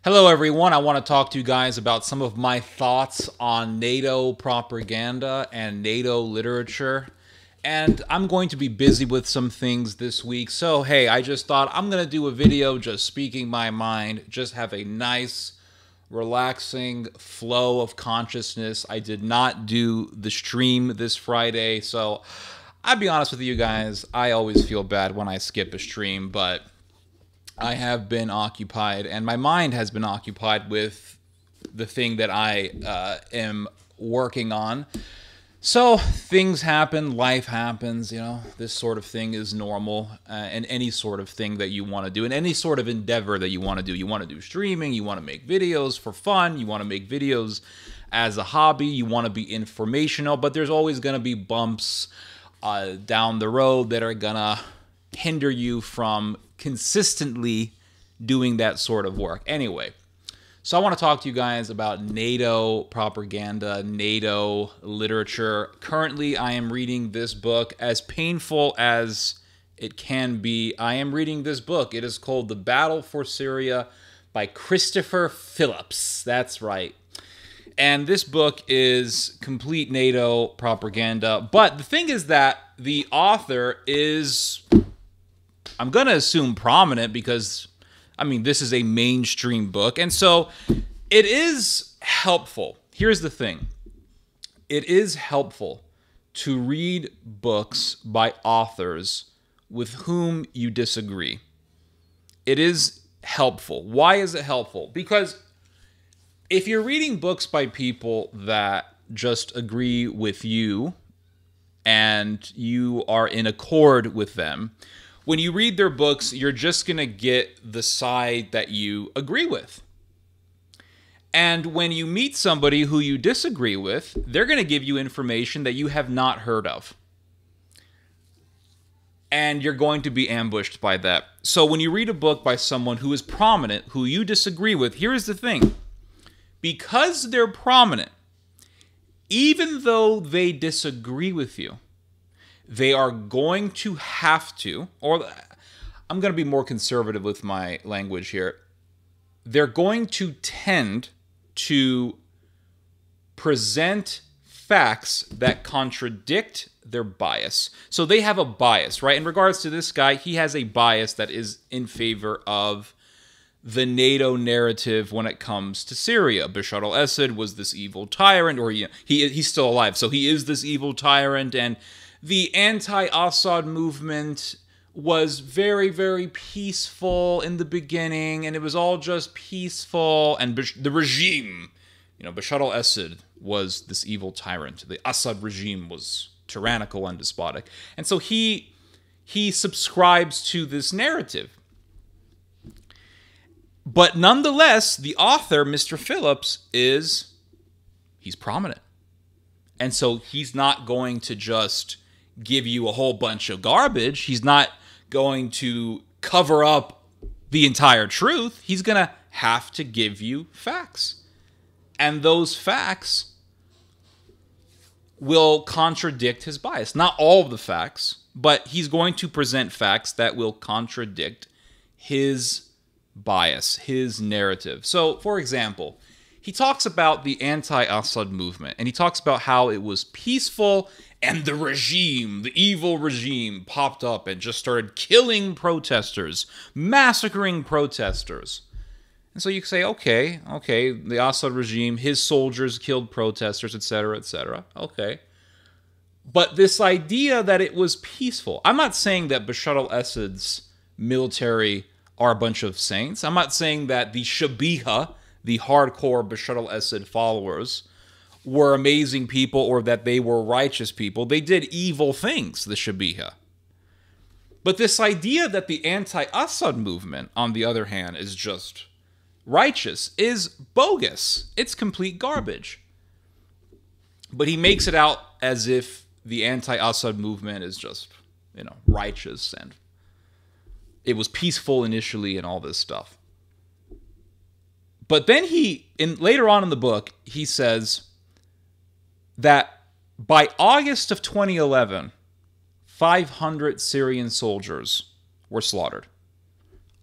Hello, everyone. I want to talk to you guys about some of my thoughts on NATO propaganda and NATO literature. And I'm going to be busy with some things this week. So, hey, I just thought I'm going to do a video just speaking my mind, just have a nice, relaxing flow of consciousness. I did not do the stream this Friday. So, I'll be honest with you guys, I always feel bad when I skip a stream, but I have been occupied, and my mind has been occupied with the thing that I am working on. So things happen, life happens, you know, this sort of thing is normal, and any sort of thing that you want to do, and any sort of endeavor that you want to do. You want to do streaming, you want to make videos for fun, you want to make videos as a hobby, you want to be informational, but there's always going to be bumps down the road that are going to hinder you from consistently doing that sort of work. Anyway, so I want to talk to you guys about NATO propaganda, NATO literature. Currently, I am reading this book. As painful as it can be, I am reading this book. It is called The Battle for Syria by Christopher Phillips. That's right. And this book is complete NATO propaganda. But the thing is that the author is, I'm going to assume, prominent because, I mean, this is a mainstream book. And so it is helpful. Here's the thing. It is helpful to read books by authors with whom you disagree. It is helpful. Why is it helpful? Because if you're reading books by people that just agree with you and you are in accord with them, when you read their books, you're just going to get the side that you agree with. And when you meet somebody who you disagree with, they're going to give you information that you have not heard of. And you're going to be ambushed by that. So when you read a book by someone who is prominent, who you disagree with, here's the thing. Because they're prominent, even though they disagree with you, they are going to have to, or I'm going to be more conservative with my language here, they're going to tend to present facts that contradict their bias. So they have a bias, right? In regards to this guy, he has a bias that is in favor of the NATO narrative when it comes to Syria. Bashar al-Assad was this evil tyrant, or he's still alive, so he is this evil tyrant, and the anti-Assad movement was very, very peaceful in the beginning, and it was all just peaceful, and the regime, you know, Bashar al-Assad was this evil tyrant. The Assad regime was tyrannical and despotic. And so he subscribes to this narrative. But nonetheless, the author, Mr. Phillips, he's prominent. And so he's not going to just give you a whole bunch of garbage. He's not going to cover up the entire truth. He's going to have to give you facts. And those facts will contradict his bias. Not all of the facts, but he's going to present facts that will contradict his bias, his narrative. So, for example, he talks about the anti-Assad movement, and he talks about how it was peaceful, and the regime, the evil regime, popped up and just started killing protesters, massacring protesters. And so you say, okay, the Assad regime, his soldiers killed protesters, etc., etc. Okay. But this idea that it was peaceful, I'm not saying that Bashar al-Assad's military are a bunch of saints. I'm not saying that the Shabiha, the hardcore Bashar al-Assad followers, were amazing people or that they were righteous people. They did evil things, the Shabiha. But this idea that the anti-Assad movement, on the other hand, is just righteous is bogus. It's complete garbage. But he makes it out as if the anti-Assad movement is just, you know, righteous and it was peaceful initially and all this stuff. But then later on in the book, he says that by August of 2011, 500 Syrian soldiers were slaughtered.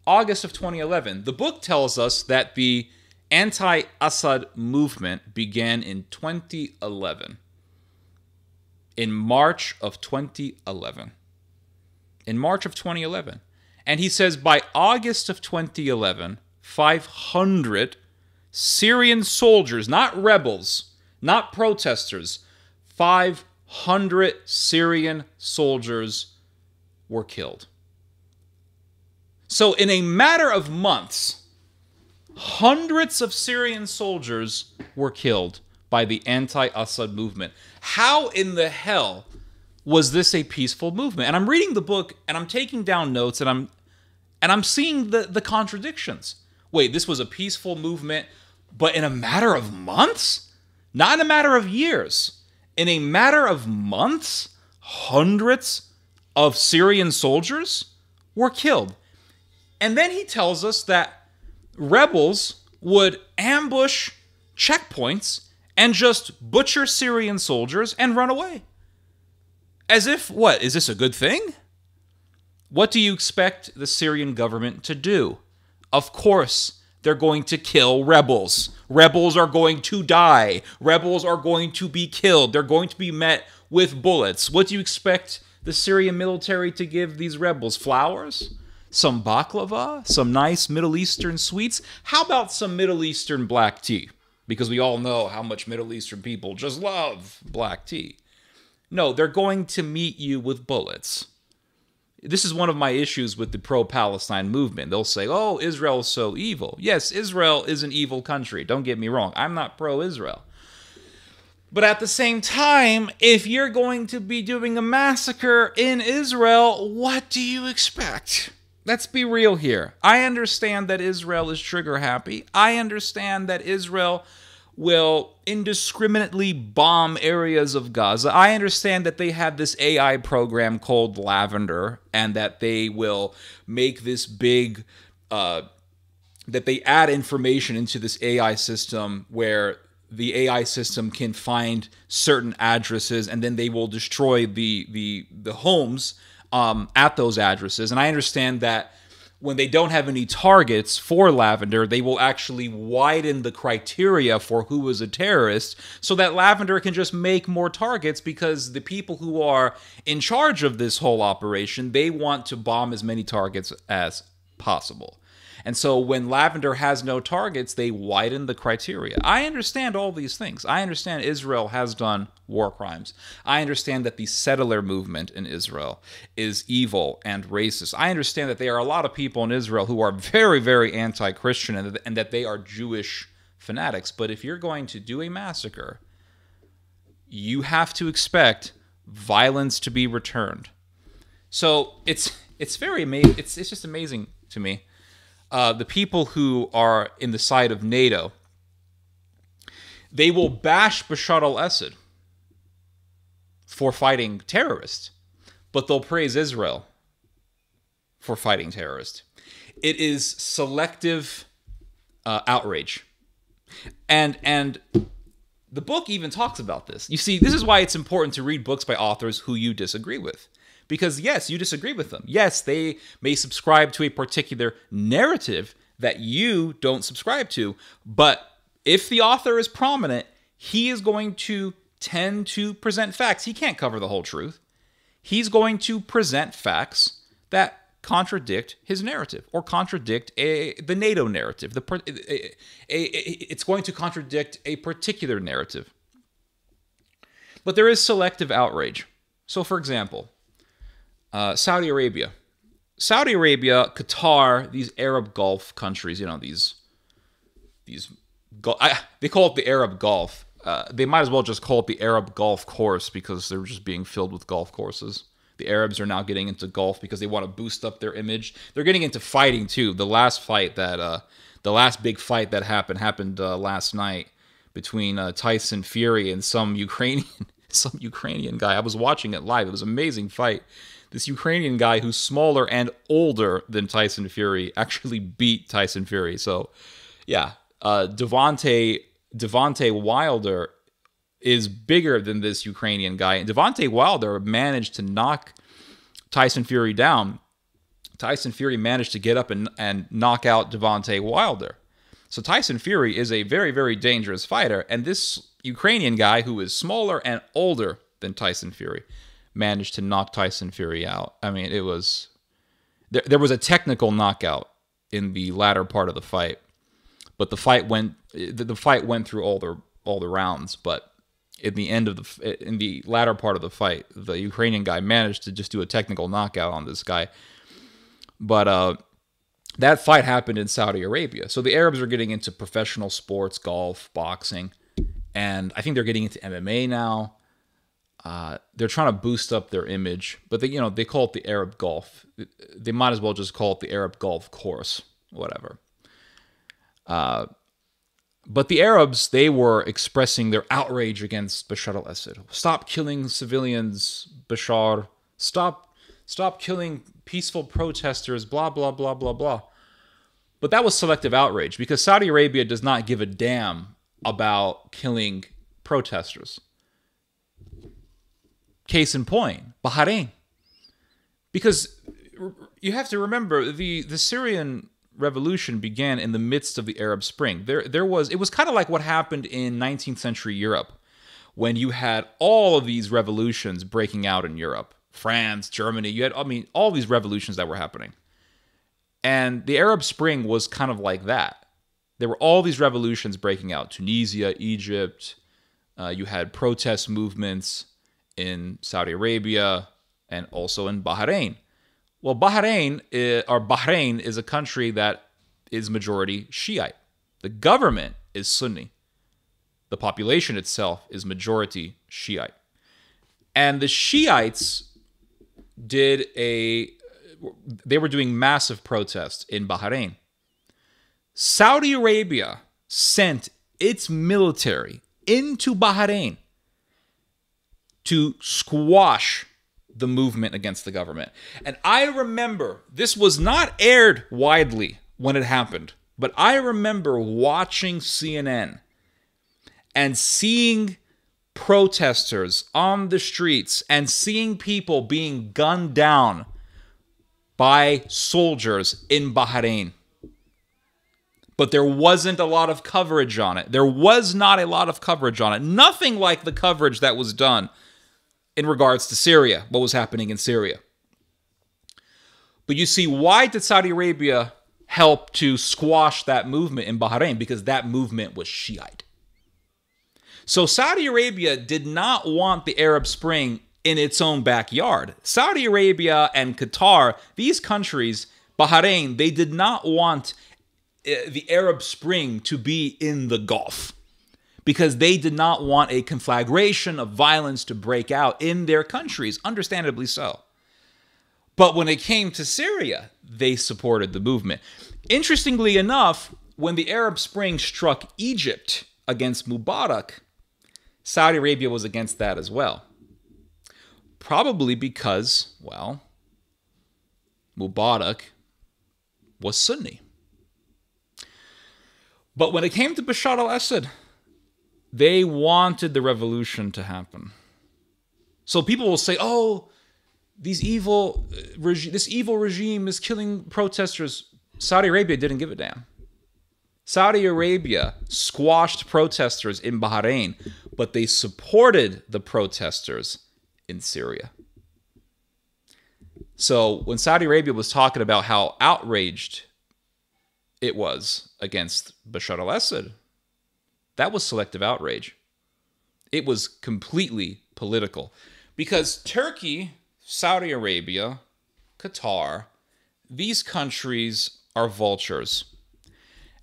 August of 2011. The book tells us that the anti-Assad movement began in 2011. In March of 2011. In March of 2011. And he says by August of 2011, 500 Syrian soldiers, not rebels, not protesters, 500 Syrian soldiers were killed. So in a matter of months, hundreds of Syrian soldiers were killed by the anti-Assad movement. How in the hell was this a peaceful movement? And I'm reading the book and I'm taking down notes and I'm seeing the contradictions. Wait, this was a peaceful movement, but in a matter of months? Not in a matter of years. In a matter of months, hundreds of Syrian soldiers were killed. And then he tells us that rebels would ambush checkpoints and just butcher Syrian soldiers and run away. As if, what, is this a good thing? What do you expect the Syrian government to do? Of course, they're going to kill rebels. Rebels are going to die. Rebels are going to be killed. They're going to be met with bullets. What do you expect the Syrian military to give these rebels? Flowers? Some baklava? Some nice Middle Eastern sweets? How about some Middle Eastern black tea? Because we all know how much Middle Eastern people just love black tea. No, they're going to meet you with bullets. This is one of my issues with the pro-Palestine movement. They'll say, oh, Israel's so evil. Yes, Israel is an evil country. Don't get me wrong. I'm not pro-Israel. But at the same time, if you're going to be doing a massacre in Israel, what do you expect? Let's be real here. I understand that Israel is trigger happy. I understand that Israel will indiscriminately bomb areas of Gaza. I understand that they have this AI program called Lavender, and that they will make this big, that they add information into this AI system where the AI system can find certain addresses, and then they will destroy the homes at those addresses. And I understand that when they don't have any targets for Lavender, they will actually widen the criteria for who is a terrorist so that Lavender can just make more targets, because the people who are in charge of this whole operation, they want to bomb as many targets as possible. And so when Lavender has no targets, they widen the criteria. I understand all these things. I understand Israel has done war crimes. I understand that the settler movement in Israel is evil and racist. I understand that there are a lot of people in Israel who are very, very anti-Christian, and that they are Jewish fanatics. But if you're going to do a massacre, you have to expect violence to be returned. So it's very amazing. It's just amazing to me. The people who are in the side of NATO, they will bash Bashar al-Assad for fighting terrorists, but they'll praise Israel for fighting terrorists. It is selective outrage. And the book even talks about this. You see, this is why it's important to read books by authors who you disagree with. Because yes, you disagree with them. Yes, they may subscribe to a particular narrative that you don't subscribe to. But if the author is prominent, he is going to tend to present facts. He can't cover the whole truth. He's going to present facts that contradict his narrative, or contradict the NATO narrative. It's going to contradict a particular narrative. But there is selective outrage. So for example, Saudi Arabia, Qatar, these Arab Gulf countries, you know, they call it the Arab Gulf. They might as well just call it the Arab Golf Course, because they're just being filled with golf courses. The Arabs are now getting into golf because they want to boost up their image. They're getting into fighting too. The last big fight that happened last night between Tyson Fury and some Ukrainian guy. I was watching it live. It was an amazing fight. This Ukrainian guy who's smaller and older than Tyson Fury actually beat Tyson Fury. So, yeah, Devontae Wilder is bigger than this Ukrainian guy. And Devontae Wilder managed to knock Tyson Fury down Tyson Fury managed to get up and knock out Deontay Wilder. So Tyson Fury is a very, very dangerous fighter. And this Ukrainian guy, who is smaller and older than Tyson Fury, managed to knock Tyson Fury out. I mean, it was... There was a technical knockout in the latter part of the fight, but the fight went through all the rounds. But in the latter part of the fight, the Ukrainian guy managed to just do a technical knockout on this guy. But that fight happened in Saudi Arabia. So the Arabs are getting into professional sports, golf, boxing, and I think they're getting into MMA now. They're trying to boost up their image, but they call it the Arab Gulf. They might as well just call it the Arab Gulf Course, whatever. But the Arabs, they were expressing their outrage against Bashar al-Assad. Stop killing civilians, Bashar. Stop killing peaceful protesters, blah, blah, blah, blah, blah. But that was selective outrage, because Saudi Arabia does not give a damn about killing protesters. Case in point, Bahrain. Because you have to remember, the Syrian revolution began in the midst of the Arab Spring. It was kind of like what happened in 19th century Europe, when you had all of these revolutions breaking out in Europe. France, Germany, you had, all these revolutions that were happening. And the Arab Spring was kind of like that. There were all these revolutions breaking out. Tunisia, Egypt, you had protest movements in Saudi Arabia and also in Bahrain. Well, Bahrain is a country that is majority Shiite. The government is Sunni. The population itself is majority Shiite. And the Shiites they were doing massive protests in Bahrain. Saudi Arabia sent its military into Bahrain to squash the movement against the government. And I remember, this was not aired widely when it happened, but I remember watching CNN and seeing protesters on the streets and seeing people being gunned down by soldiers in Bahrain. But there wasn't a lot of coverage on it. There was not a lot of coverage on it. Nothing like the coverage that was done in regards to Syria, what was happening in Syria. But you see, why did Saudi Arabia help to squash that movement in Bahrain? Because that movement was Shiite. So Saudi Arabia did not want the Arab Spring in its own backyard. Saudi Arabia and Qatar, these countries, Bahrain, they did not want the Arab Spring to be in the Gulf, because they did not want a conflagration of violence to break out in their countries, understandably so. But when it came to Syria, they supported the movement. Interestingly enough, when the Arab Spring struck Egypt against Mubarak, Saudi Arabia was against that as well. Probably because, well, Mubarak was Sunni. But when it came to Bashar al-Assad, they wanted the revolution to happen. So people will say, oh, this evil regime is killing protesters. Saudi Arabia didn't give a damn. Saudi Arabia squashed protesters in Bahrain, but they supported the protesters in Syria. So when Saudi Arabia was talking about how outraged it was against Bashar al-Assad, that was selective outrage. It was completely political. Because Turkey, Saudi Arabia, Qatar, these countries are vultures.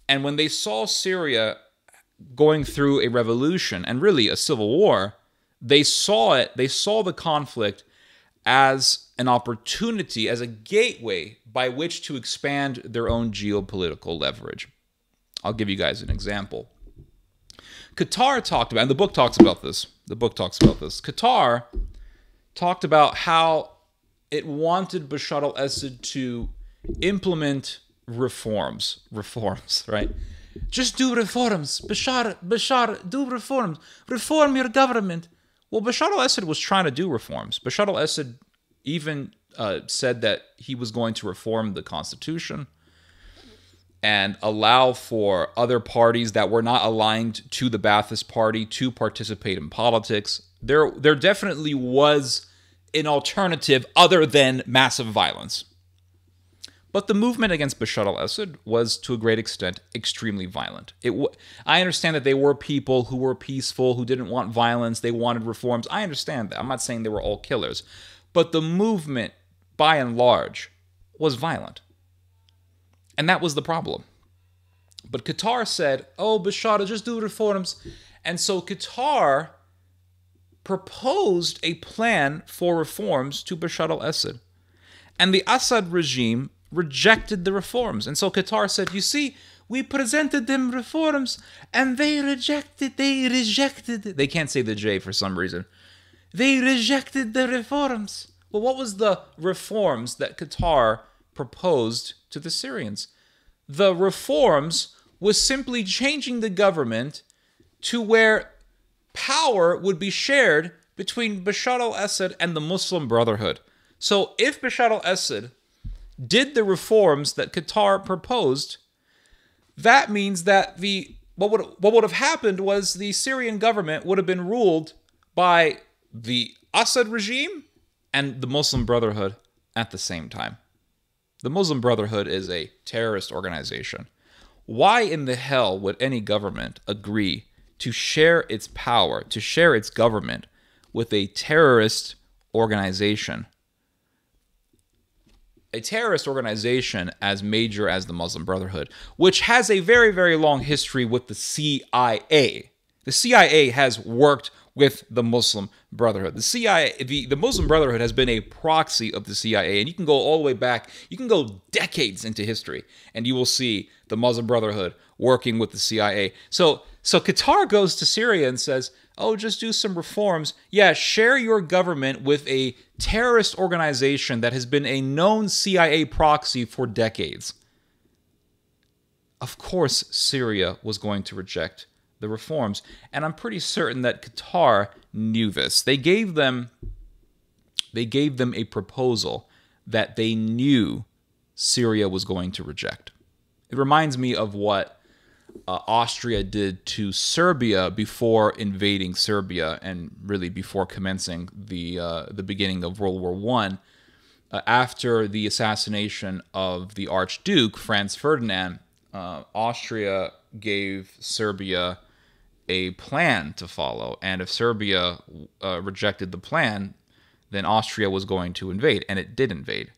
And when they saw Syria going through a revolution, and really a civil war, they saw the conflict as an opportunity, as a gateway by which to expand their own geopolitical leverage. I'll give you guys an example. Qatar talked about, and the book talks about this. Qatar talked about how it wanted Bashar al-Assad to implement reforms, right? Just do reforms. Bashar, do reforms. Reform your government. Well, Bashar al-Assad was trying to do reforms. Bashar al-Assad even said that he was going to reform the constitution and allow for other parties that were not aligned to the Ba'athist Party to participate in politics. There definitely was an alternative other than massive violence. But the movement against Bashar al-Assad was, to a great extent, extremely violent. I understand that they were people who were peaceful, who didn't want violence, they wanted reforms. I understand that. I'm not saying they were all killers. But the movement, by and large, was violent. And that was the problem. But Qatar said, oh, Bashar, just do reforms. And so Qatar proposed a plan for reforms to Bashar al-Assad. And the Assad regime rejected the reforms. And so Qatar said, you see, we presented them reforms and they rejected. They can't say the J for some reason. They rejected the reforms. Well, what was the reforms that Qatar proposed to the Syrians? The reforms was simply changing the government to where power would be shared between Bashar al-Assad and the Muslim Brotherhood. So if Bashar al-Assad did the reforms that Qatar proposed, that means that what would have happened was the Syrian government would have been ruled by the Assad regime and the Muslim Brotherhood at the same time. The Muslim Brotherhood is a terrorist organization. Why in the hell would any government agree to share its power, to share its government with a terrorist organization? A terrorist organization as major as the Muslim Brotherhood, which has a very, very long history with the CIA. The CIA has worked with the Muslim Brotherhood. The Muslim Brotherhood has been a proxy of the CIA, and you can go all the way back, you can go decades into history, and you will see the Muslim Brotherhood working with the CIA. So Qatar goes to Syria and says, oh, just do some reforms. Yeah, share your government with a terrorist organization that has been a known CIA proxy for decades. Of course, Syria was going to reject the reforms, and I'm pretty certain that Qatar knew this. They gave them a proposal that they knew Syria was going to reject. It reminds me of what Austria did to Serbia before invading Serbia and really before commencing the beginning of World War I. After the assassination of the Archduke, Franz Ferdinand, Austria gave Serbia a plan to follow. And if Serbia rejected the plan, then Austria was going to invade, and it did invade.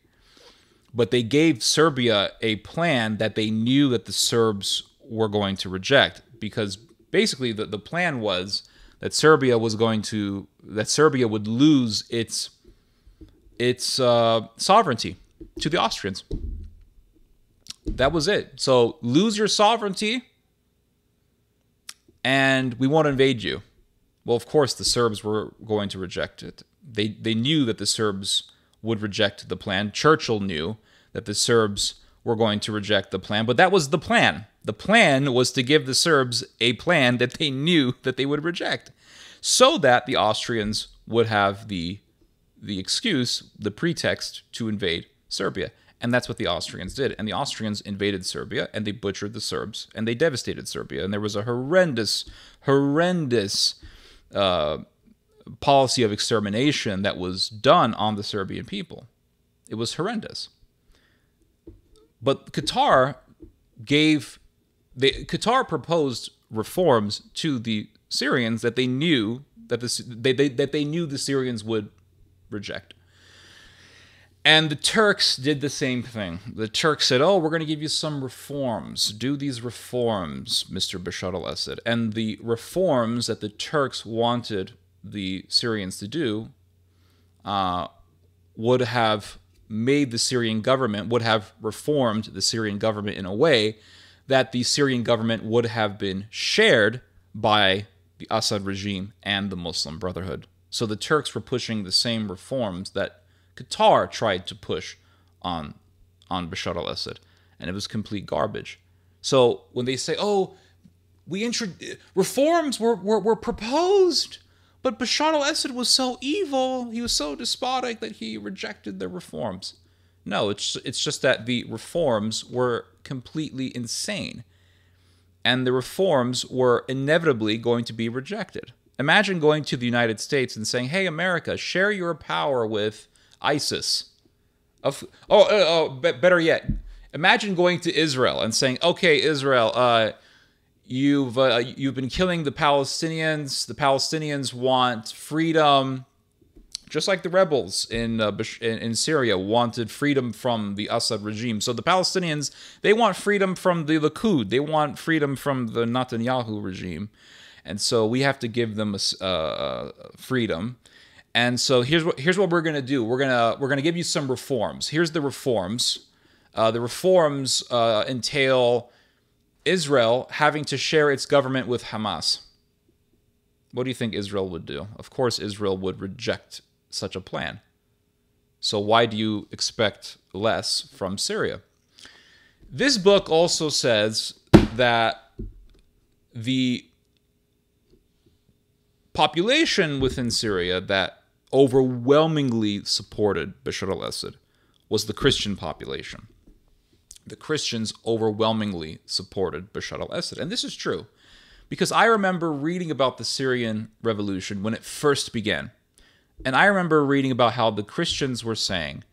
But they gave Serbia a plan that they knew that the Serbs were going to reject, because basically the plan was that Serbia would lose its sovereignty to the Austrians. That was it. So lose your sovereignty and we won't invade you. Well, of course the Serbs were going to reject it. They knew that the Serbs would reject the plan. Churchill knew that the Serbs were going to reject the plan, but that was the plan. The plan was to give the Serbs a plan that they knew that they would reject, so that the Austrians would have the excuse, the pretext to invade Serbia. And that's what the Austrians did. And the Austrians invaded Serbia, and they butchered the Serbs, and they devastated Serbia. And there was a horrendous policy of extermination that was done on the Serbian people. It was horrendous. But Qatar proposed reforms to the Syrians that they knew that they knew the Syrians would reject. And the Turks did the same thing. The Turks said, oh, we're going to give you some reforms. Do these reforms, Mr. Bashar al-Assad. And the reforms that the Turks wanted the Syrians to do would have made the Syrian government, would have reformed the Syrian government in a way that the Syrian government would have been shared by the Assad regime and the Muslim Brotherhood. So the Turks were pushing the same reforms that Qatar tried to push on Bashar al-Assad, and it was complete garbage. So when they say, oh, reforms were proposed But Bashar al-Assad was so evil, he was so despotic that he rejected the reforms. No, it's just that the reforms were completely insane. And the reforms were inevitably going to be rejected. Imagine going to the United States and saying, hey, America, share your power with ISIS. Better yet, imagine going to Israel and saying, okay, Israel, you've been killing the Palestinians. The Palestinians want freedom, just like the rebels in Syria wanted freedom from the Assad regime. So the Palestinians, they want freedom from the Likud. They want freedom from the Netanyahu regime. And so we have to give them freedom. And so here's what we're going to do. We're going to give you some reforms. Here's the reforms. The reforms entail Israel having to share its government with Hamas. What do you think Israel would do? Of course, Israel would reject such a plan. So why do you expect less from Syria? This book also says that the population within Syria that overwhelmingly supported Bashar al-Assad was the Christian population. The Christians overwhelmingly supported Bashar al-Assad. And this is true because I remember reading about the Syrian revolution when it first began. And I remember reading about how the Christians were saying,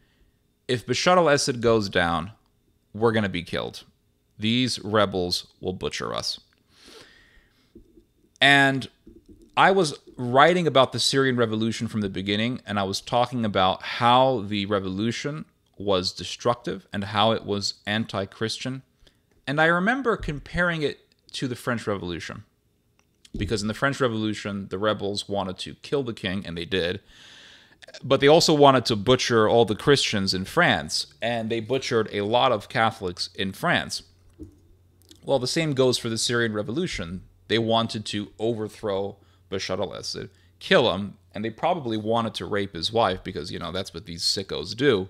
if Bashar al-Assad goes down, we're going to be killed. These rebels will butcher us. And I was writing about the Syrian revolution from the beginning, and I was talking about how the revolution was destructive and how it was anti-Christian. And I remember comparing it to the French Revolution. Because in the French Revolution, the rebels wanted to kill the king, and they did. But they also wanted to butcher all the Christians in France, and they butchered a lot of Catholics in France. Well, the same goes for the Syrian Revolution. They wanted to overthrow Bashar al-Assad, kill him, and they probably wanted to rape his wife because, that's what these sickos do.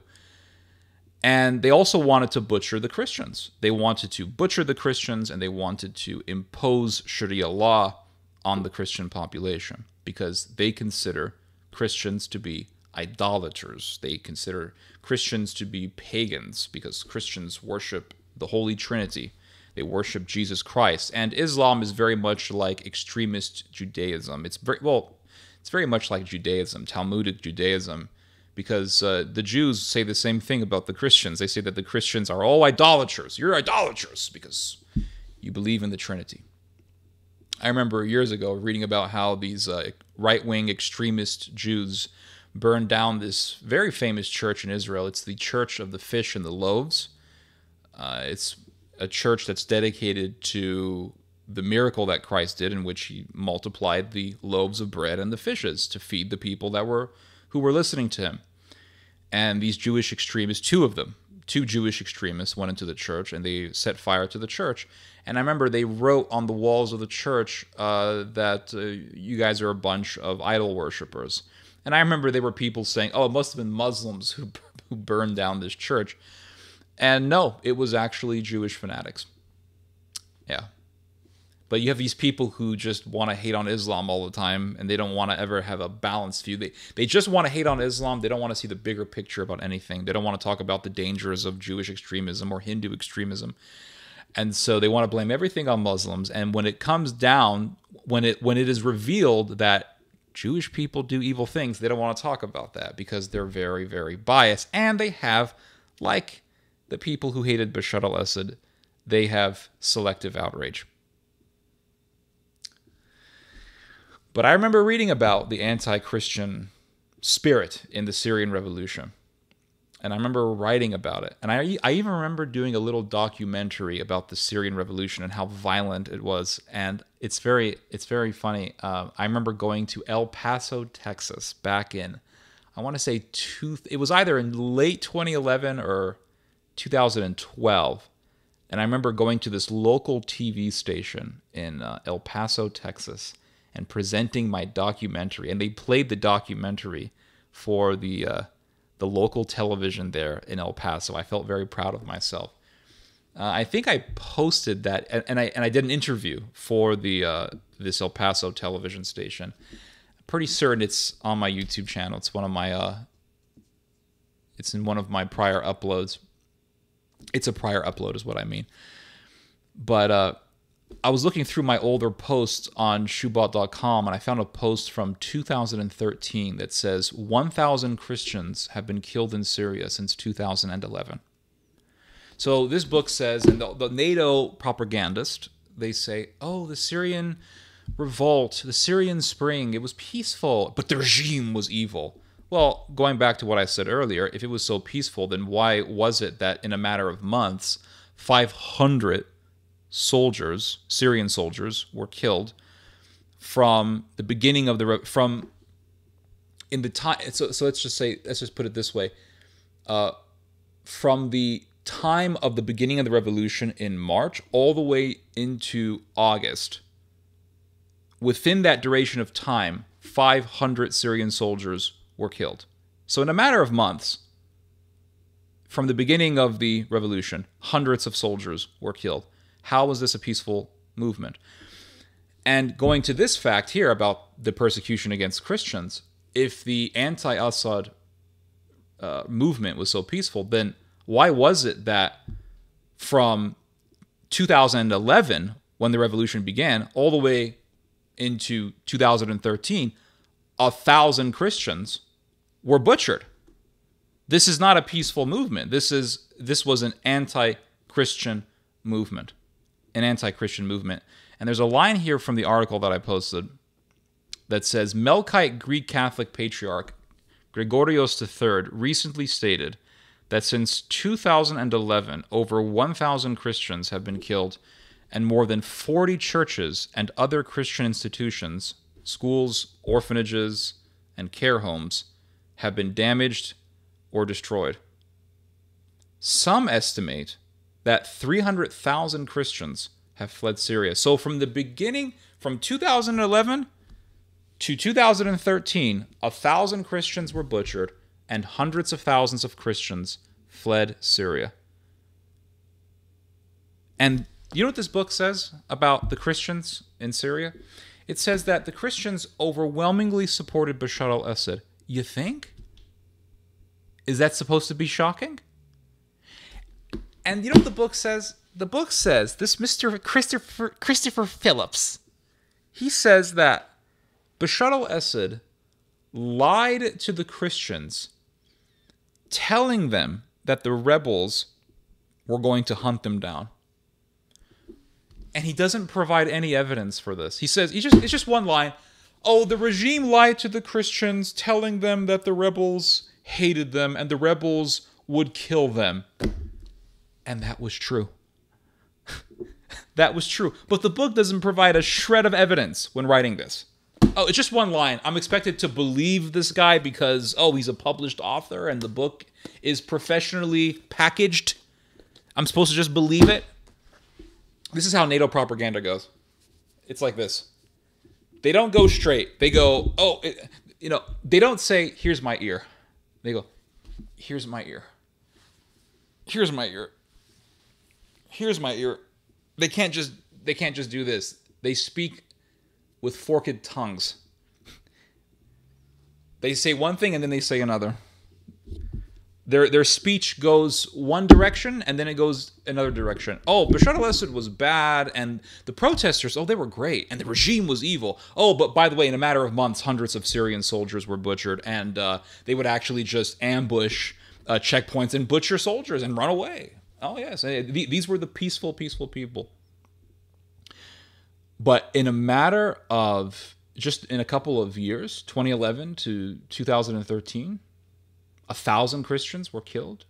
And they also wanted to butcher the Christians. They wanted to butcher the Christians, and they wanted to impose Sharia law on the Christian population because they consider Christians to be idolaters. They consider Christians to be pagans because Christians worship the Holy Trinity. They worship Jesus Christ. And Islam is very much like extremist Judaism. It's very much like Judaism, Talmudic Judaism, because the Jews say the same thing about the Christians. They say that the Christians are all idolaters. You're idolaters because you believe in the Trinity. I remember years ago reading about how these right-wing extremist Jews burned down this very famous church in Israel. It's the Church of the Fish and the Loaves. It's a church that's dedicated to the miracle that Christ did, in which he multiplied the loaves of bread and the fishes to feed the people who were listening to him. And these Jewish extremists, two Jewish extremists went into the church and they set fire to the church. And I remember they wrote on the walls of the church that you guys are a bunch of idol worshippers. And I remember there were people saying, oh, it must have been Muslims who burned down this church. And no, it was actually Jewish fanatics. Yeah. But you have these people who just want to hate on Islam all the time, and they don't want to ever have a balanced view. They just want to hate on Islam. They don't want to see the bigger picture about anything. They don't want to talk about the dangers of Jewish extremism or Hindu extremism. And so they want to blame everything on Muslims. And when it comes down, when it is revealed that Jewish people do evil things, they don't want to talk about that because they're very, very biased. And they have, like the people who hated Bashar al-Assad, they have selective outrage. But I remember reading about the anti-Christian spirit in the Syrian revolution. And I remember writing about it. And I even remember doing a little documentary about the Syrian revolution and how violent it was. And it's very funny. I remember going to El Paso, Texas back in, I want to say, it was either in late 2011 or 2012. And I remember going to this local TV station in El Paso, Texas, and presenting my documentary. And they played the documentary for the local television there in El Paso. I felt very proud of myself. I think I posted that, and I did an interview for this El Paso television station. pretty certain it's on my YouTube channel. It's one of my it's in one of my prior uploads. It's a prior upload is what I mean. But I was looking through my older posts on shoebot.com, and I found a post from 2013 that says 1,000 Christians have been killed in Syria since 2011. So this book says, and the NATO propagandist, they say, oh, the Syrian revolt, the Syrian spring, it was peaceful, but the regime was evil. Well, going back to what I said earlier, if it was so peaceful, then why was it that in a matter of months, 500 soldiers, Syrian soldiers, were killed from the beginning of the in the time? So let's just put it this way: from the time of the beginning of the revolution in March all the way into August. Within that duration of time, 500 Syrian soldiers were killed. So in a matter of months, from the beginning of the revolution, hundreds of soldiers were killed. How was this a peaceful movement? And going to this fact here about the persecution against Christians, if the anti-Assad movement was so peaceful, then why was it that from 2011, when the revolution began, all the way into 2013, 1,000 Christians were butchered? This is not a peaceful movement. This was an anti-Christian movement. An anti-Christian movement. And there's a line here from the article that I posted that says, Melkite Greek Catholic Patriarch Gregorios III recently stated that since 2011, over 1,000 Christians have been killed, and more than 40 churches and other Christian institutions, schools, orphanages, and care homes have been damaged or destroyed. Some estimate that 300,000 Christians have fled Syria. So from the beginning, from 2011 to 2013, 1,000 Christians were butchered, and hundreds of thousands of Christians fled Syria. And you know what this book says about the Christians in Syria? It says that the Christians overwhelmingly supported Bashar al-Assad. You think? Is that supposed to be shocking? And you know what the book says? The book says, this Mr. Christopher Phillips, he says that Bashar al-Assad lied to the Christians, telling them that the rebels were going to hunt them down. And he doesn't provide any evidence for this. He says, it's just one line. Oh, the regime lied to the Christians, telling them that the rebels hated them and the rebels would kill them. And that was true. That was true. But the book doesn't provide a shred of evidence when writing this. Oh, it's just one line. I'm expected to believe this guy because, oh, he's a published author and the book is professionally packaged. I'm supposed to just believe it. This is how NATO propaganda goes. It's like this. They don't go straight. They go, they don't say, here's my ear. They go, here's my ear. Here's my ear. Here's my ear. They can't just do this. They speak with forked tongues. They say one thing and then they say another. Their speech goes one direction and then it goes another direction. Oh, Bashar al-Assad was bad and the protesters, oh, they were great and the regime was evil. Oh, but by the way, in a matter of months, hundreds of Syrian soldiers were butchered and they would actually just ambush checkpoints and butcher soldiers and run away. Oh, yes. These were the peaceful people. But in a matter of just in a couple of years, 2011 to 2013, 1,000 Christians were killed.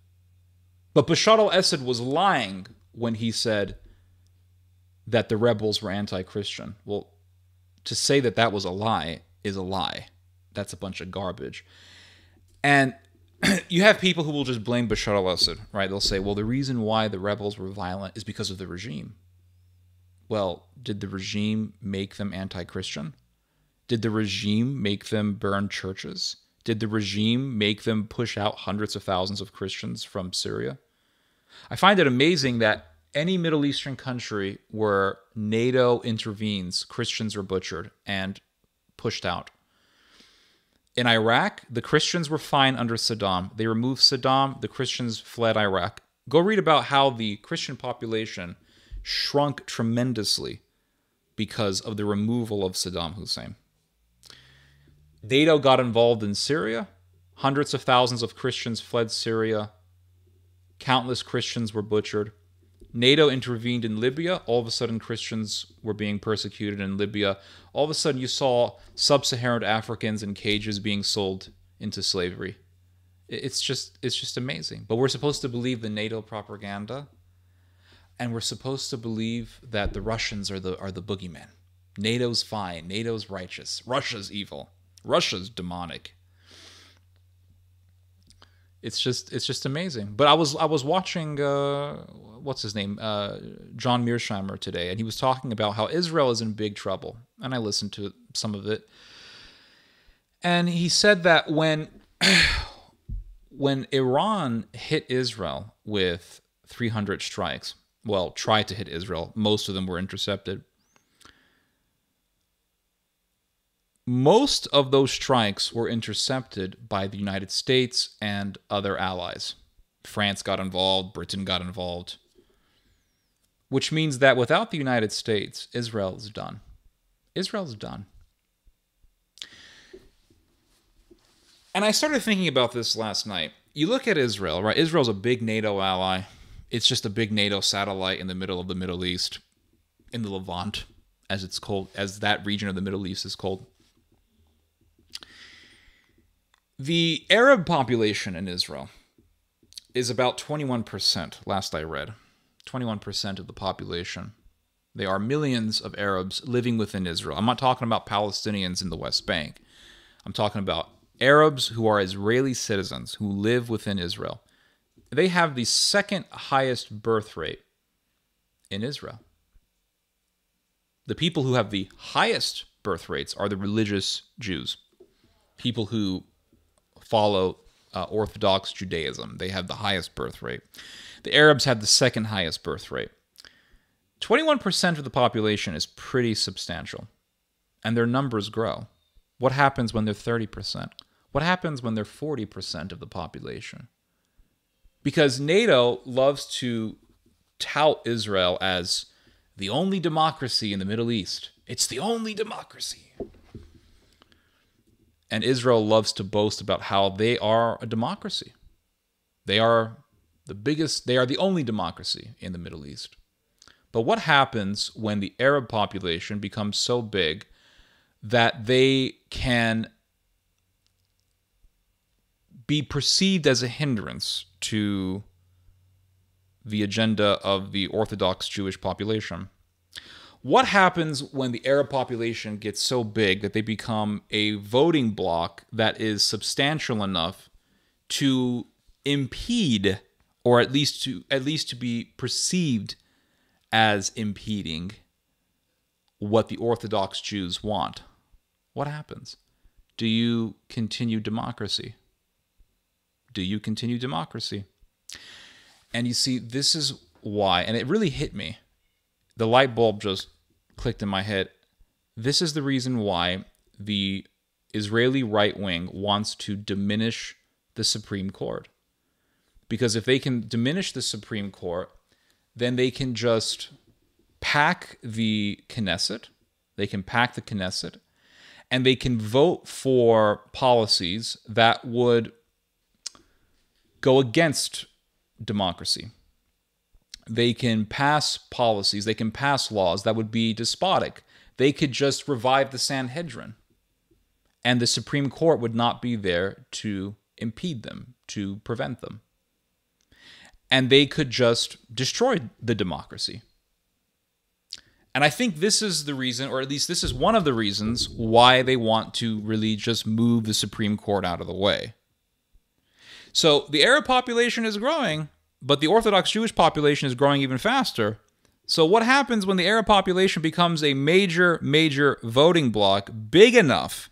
But Bashar al-Assad was lying when he said that the rebels were anti-Christian. Well, to say that that was a lie is a lie. That's a bunch of garbage. And you have people who will just blame Bashar al-Assad, right? They'll say, well, the reason why the rebels were violent is because of the regime. Well, did the regime make them anti-Christian? Did the regime make them burn churches? Did the regime make them push out hundreds of thousands of Christians from Syria? I find it amazing that any Middle Eastern country where NATO intervenes, Christians are butchered and pushed out. In Iraq, the Christians were fine under Saddam. They removed Saddam, the Christians fled Iraq. Go read about how the Christian population shrunk tremendously because of the removal of Saddam Hussein. NATO got involved in Syria. Hundreds of thousands of Christians fled Syria. Countless Christians were butchered. NATO intervened in Libya. All of a sudden, Christians were being persecuted in Libya. All of a sudden, you saw sub-Saharan Africans in cages being sold into slavery. It's just amazing. But we're supposed to believe the NATO propaganda, and we're supposed to believe that the Russians are the boogeymen. NATO's fine. NATO's righteous. Russia's evil. Russia's demonic. It's just amazing. But I was watching what's his name, John Mearsheimer today, and he was talking about how Israel is in big trouble. And I listened to some of it, and he said that when Iran hit Israel with 300 strikes, well, tried to hit Israel, most of them were intercepted. Most of those strikes were intercepted by the United States and other allies. France got involved, Britain got involved, which means that without the United States, Israel is done. Israel's done. And I started thinking about this last night. You look at Israel, right? Israel's a big NATO ally. It's just a big NATO satellite in the middle of the Middle East, in the Levant, as it's called, as that region of the Middle East is called. The Arab population in Israel is about 21%, last I read. 21% of the population. There are millions of Arabs living within Israel. I'm not talking about Palestinians in the West Bank. I'm talking about Arabs who are Israeli citizens who live within Israel. They have the second highest birth rate in Israel. The people who have the highest birth rates are the religious Jews. People who follow Orthodox Judaism. They have the highest birth rate. The Arabs have the second highest birth rate. 21% of the population is pretty substantial, and their numbers grow. What happens when they're 30%? What happens when they're 40% of the population? Because NATO loves to tout Israel as the only democracy in the Middle East. It's the only democracy. And Israel loves to boast about how they are a democracy. They are the only democracy in the Middle East. But what happens when the Arab population becomes so big that they can be perceived as a hindrance to the agenda of the Orthodox Jewish population? What happens when the Arab population gets so big that they become a voting bloc that is substantial enough to impede, or at least to be perceived as impeding, what the Orthodox Jews want? What happens? Do you continue democracy? Do you continue democracy? And you see, this is why, and it really hit me. The light bulb just clicked in my head. This is the reason why the Israeli right wing wants to diminish the Supreme Court. Because if they can diminish the Supreme Court, then they can just pack the Knesset. They can pack the Knesset, and they can vote for policies that would go against democracy. They can pass policies, they can pass laws that would be despotic. They could just revive the Sanhedrin, and the Supreme Court would not be there to impede them, to prevent them. And they could just destroy the democracy. And I think this is the reason, or at least this is one of the reasons, why they want to really just move the Supreme Court out of the way. So the Arab population is growing, but the Orthodox Jewish population is growing even faster. So what happens when the Arab population becomes a major voting bloc, big enough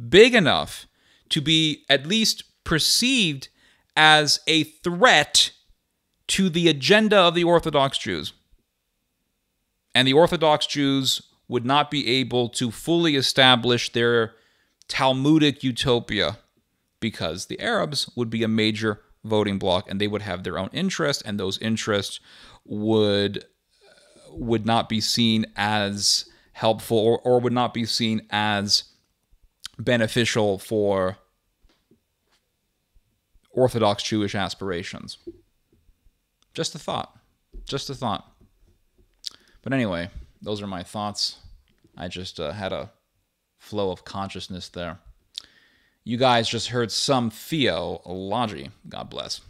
to be at least perceived as a threat to the agenda of the Orthodox Jews? And the Orthodox Jews would not be able to fully establish their Talmudic utopia, because the Arabs would be a major voting bloc and they would have their own interests, and those interests would not be seen as helpful or would not be seen as beneficial for Orthodox Jewish aspirations. Just a thought. Just a thought. But anyway, those are my thoughts. I just had a flow of consciousness there. You guys just heard some theology. God bless.